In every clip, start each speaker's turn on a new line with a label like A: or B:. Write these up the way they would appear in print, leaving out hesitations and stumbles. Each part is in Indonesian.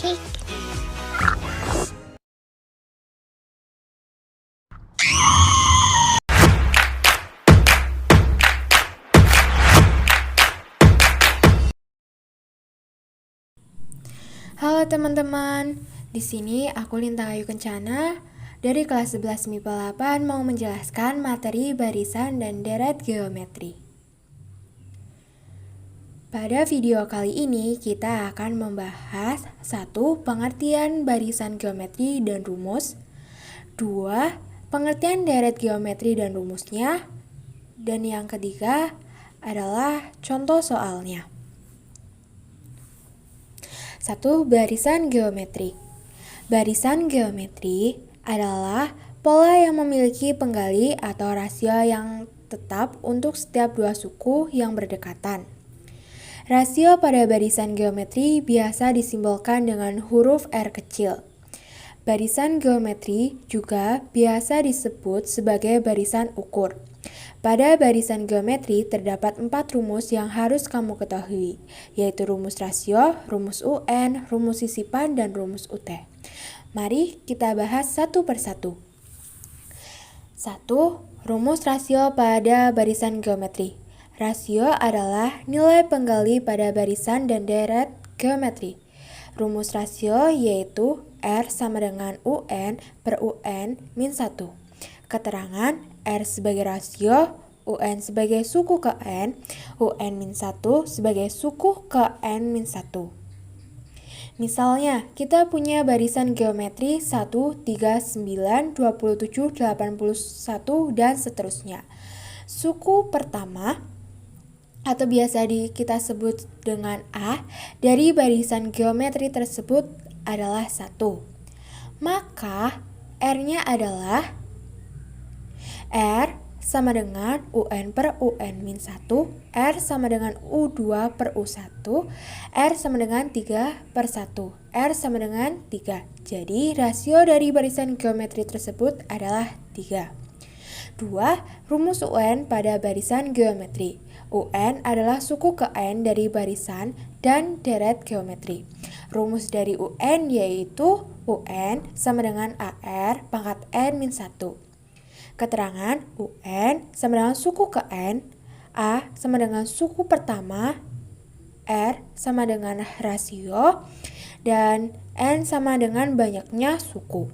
A: Cake.
B: Halo teman-teman, di sini aku Lintang Ayu Kencana dari kelas 11 MIPA 8 mau menjelaskan materi barisan dan deret geometri. Pada video kali ini kita akan membahas 1. Pengertian barisan geometri dan rumus, 2. Pengertian deret geometri dan rumusnya, dan yang ketiga adalah contoh soalnya. 1. Barisan geometri. Barisan geometri adalah pola yang memiliki penggali atau rasio yang tetap untuk setiap dua suku yang berdekatan. Rasio pada barisan geometri biasa disimbolkan dengan huruf R kecil. Barisan geometri juga biasa disebut sebagai barisan ukur. Pada barisan geometri terdapat 4 rumus yang harus kamu ketahui, yaitu rumus rasio, rumus UN, rumus sisipan, dan rumus UT. Mari kita bahas satu persatu. 1. Rumus rasio pada barisan geometri. Rasio adalah nilai penggali pada barisan dan deret geometri. Rumus rasio yaitu R sama dengan UN per UN min 1. Keterangan R sebagai rasio, UN sebagai suku ke N, UN min 1 sebagai suku ke N min 1. Misalnya, kita punya barisan geometri 1, 3, 9, 27, 81, dan seterusnya. Suku pertama, atau biasa kita sebut dengan A, dari barisan geometri tersebut adalah 1. Maka, R-nya adalah R sama dengan UN per UN min 1, R sama dengan U2 per U1, R sama dengan 3 per 1, R sama dengan 3. Jadi, rasio dari barisan geometri tersebut adalah 3. 2. Rumus UN pada barisan geometri. UN adalah suku ke N dari barisan dan deret geometri. Rumus dari UN yaitu UN sama dengan AR pangkat N min 1. Keterangan UN sama dengan suku ke N, A sama dengan suku pertama, R sama dengan rasio, dan N sama dengan banyaknya suku.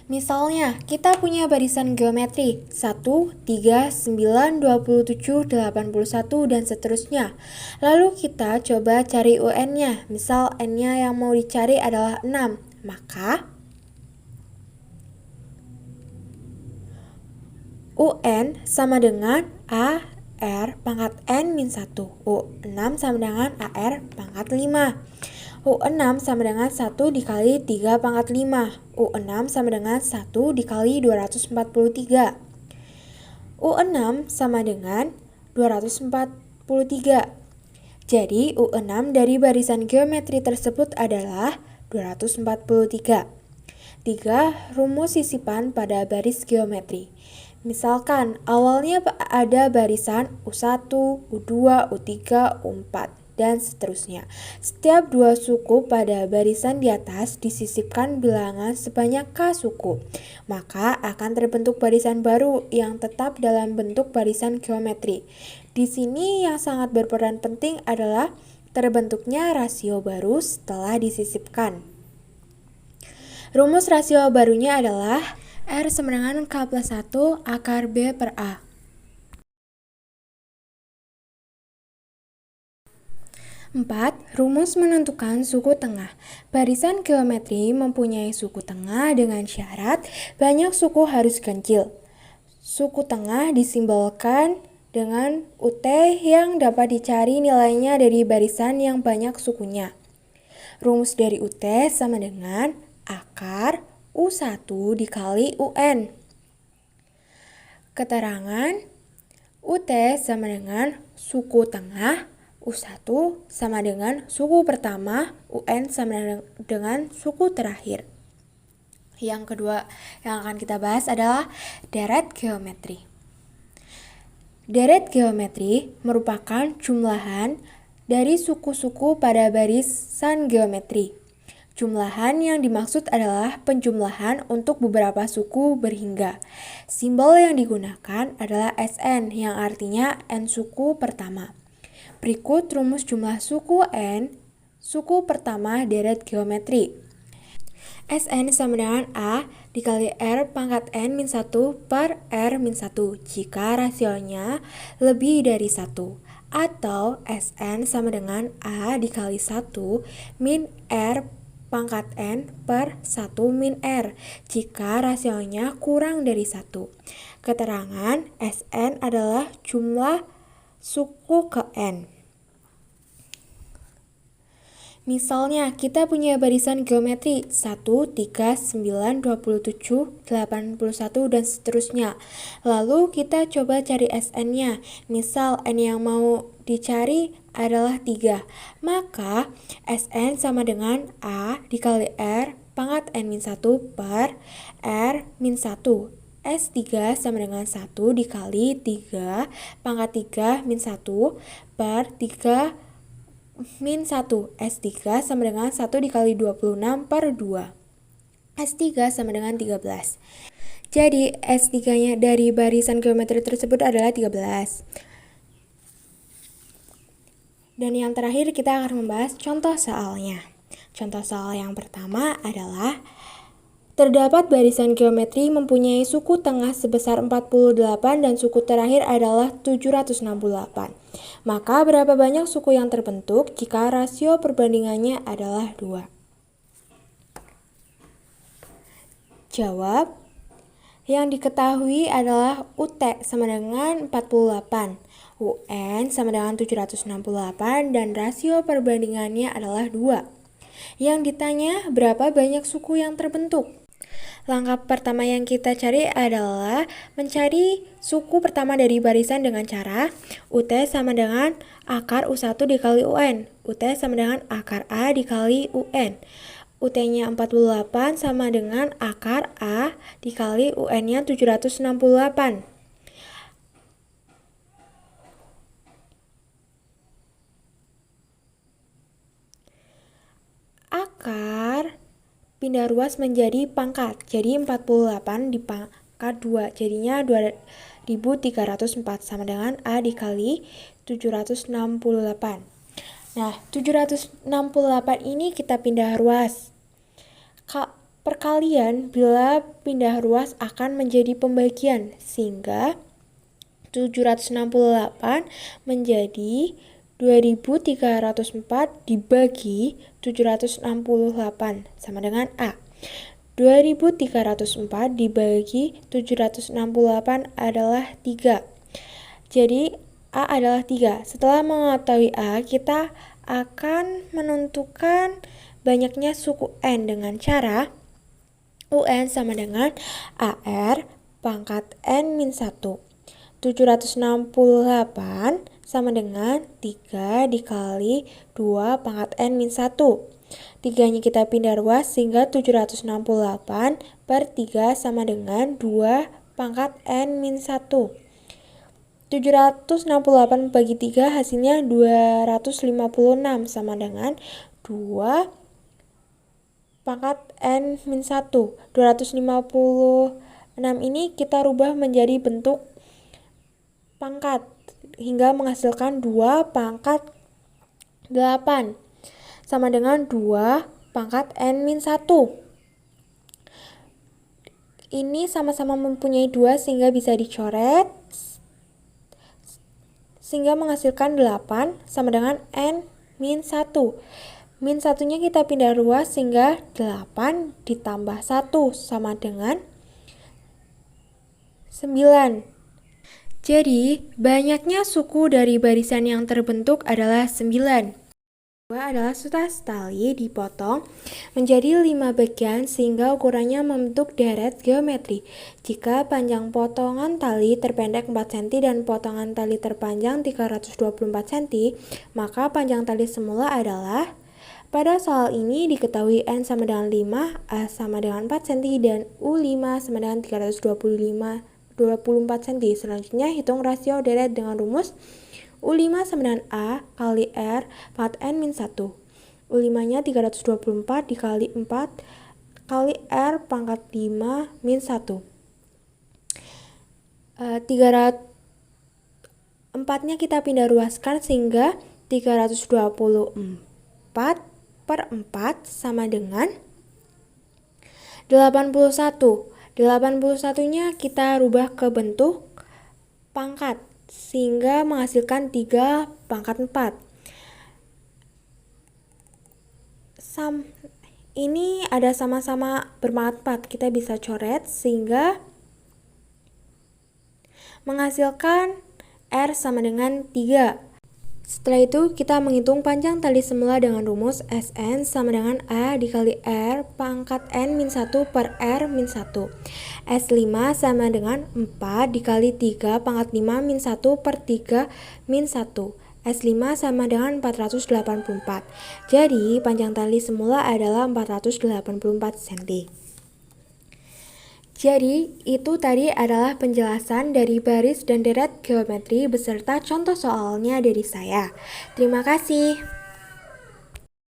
B: Misalnya, kita punya barisan geometri 1, 3, 9, 27, 81, dan seterusnya. Lalu kita coba cari UN-nya. Misal N-nya yang mau dicari adalah 6. Maka UN sama dengan AR pangkat N min 1. U6 sama dengan AR pangkat 5. U6 sama dengan 1 dikali 3 pangkat 5. U6 sama dengan 1 dikali 243. U6 sama dengan 243. Jadi U6 dari barisan geometri tersebut adalah 243. 3. Rumus sisipan pada baris geometri. Misalkan awalnya ada barisan U1, U2, U3, U4, dan seterusnya. Setiap dua suku pada barisan di atas disisipkan bilangan sebanyak K suku. Maka akan terbentuk barisan baru yang tetap dalam bentuk barisan geometri. Di sini yang sangat berperan penting adalah terbentuknya rasio baru setelah disisipkan. Rumus rasio barunya adalah R sama dengan K plus 1 akar B per A. 4. Rumus menentukan suku tengah. Barisan geometri mempunyai suku tengah dengan syarat banyak suku harus ganjil. Suku tengah disimbolkan dengan UT yang dapat dicari nilainya dari barisan yang banyak sukunya. Rumus dari UT sama dengan akar U1 dikali UN. Keterangan UT sama dengan suku tengah, U1 sama dengan suku pertama, UN sama dengan suku terakhir. Yang kedua yang akan kita bahas adalah deret geometri. Deret geometri merupakan jumlahan dari suku-suku pada barisan geometri. Jumlahan yang dimaksud adalah penjumlahan untuk beberapa suku berhingga. Simbol yang digunakan adalah SN yang artinya N suku pertama. Berikut rumus jumlah suku N, suku pertama deret geometri. Sn sama dengan A dikali R pangkat N min 1 per R min 1 jika rasionya lebih dari 1. Atau Sn sama dengan A dikali 1 min R pangkat N per 1 min R jika rasionya kurang dari 1. Keterangan Sn adalah jumlah suku ke N. Misalnya, kita punya barisan geometri 1, 3, 9, 27, 81, dan seterusnya. Lalu kita coba cari SN-nya. Misal, N yang mau dicari adalah 3. Maka, SN sama dengan A dikali R pangkat N-1 per R min 1. S3 sama dengan 1 dikali 3 pangkat 3 min 1 per 3 min 1. S3 sama dengan 1 dikali 26 per 2. S3 sama dengan 13. Jadi S3-nya dari barisan geometri tersebut adalah 13. Dan yang terakhir kita akan membahas contoh soalnya. Contoh soal yang pertama adalah terdapat barisan geometri mempunyai suku tengah sebesar 48 dan suku terakhir adalah 768. Maka berapa banyak suku yang terbentuk jika rasio perbandingannya adalah 2? Jawab, yang diketahui adalah UT sama dengan 48, UN sama dengan 768, dan rasio perbandingannya adalah 2. Yang ditanya berapa banyak suku yang terbentuk? Langkah pertama yang kita cari adalah mencari suku pertama dari barisan dengan cara UT sama dengan akar U1 dikali UN. UT sama dengan akar A dikali UN. UT-nya 48 sama dengan akar A dikali UN-nya 768. Akar pindah ruas menjadi pangkat, jadi 48 dipangkat 2, jadinya 2304 sama dengan A dikali 768. Nah, 768 ini kita pindah ruas. Perkalian bila pindah ruas akan menjadi pembagian, sehingga 768 menjadi 2304 dibagi 768 sama dengan A. 2304 dibagi 768 adalah 3. Jadi A adalah 3. Setelah mengetahui A, kita akan menentukan banyaknya suku N dengan cara UN sama dengan AR pangkat N-1. 768 sama dengan 3 dikali 2 pangkat N-1. 3-nya kita pindah ruas sehingga 768 per 3 sama dengan 2 pangkat N-1. 768 bagi 3 hasilnya 256 sama dengan 2 pangkat N-1. 256 ini kita rubah menjadi bentuk pangkat hingga menghasilkan 2 pangkat 8 sama dengan 2 pangkat N-1. Ini sama-sama mempunyai 2 sehingga bisa dicoret, sehingga menghasilkan 8 sama dengan N-1. Min 1-nya kita pindah ruas sehingga 8 ditambah 1 sama dengan 9. Jadi, banyaknya suku dari barisan yang terbentuk adalah 9. 2 adalah sutas tali dipotong menjadi 5 bagian sehingga ukurannya membentuk deret geometri. Jika panjang potongan tali terpendek 4 cm dan potongan tali terpanjang 324 cm, maka panjang tali semula adalah. Pada soal ini diketahui N sama dengan 5, A sama dengan 4 cm, dan U5 sama dengan 324 cm. Selanjutnya hitung rasio deret dengan rumus U5 sama dengan A kali R pangkat N min 1. U5 nya 324 dikali 4 kali R pangkat 5 min 1. 4 nya kita pindah ruaskan sehingga 324 per 4 sama dengan 81. 81 nya kita rubah ke bentuk pangkat sehingga menghasilkan 3 pangkat 4. Ini ada sama-sama berpangkat 4, kita bisa coret sehingga menghasilkan R sama dengan 3. Setelah itu kita menghitung panjang tali semula dengan rumus Sn sama dengan A dikali R pangkat N min 1 per R min 1. S5 sama dengan 4 dikali 3 pangkat 5 min 1 per 3 min 1. S5 sama dengan 484. Jadi panjang tali semula adalah 484 cm. Jadi itu tadi adalah penjelasan dari baris dan deret geometri beserta contoh soalnya dari saya. Terima kasih.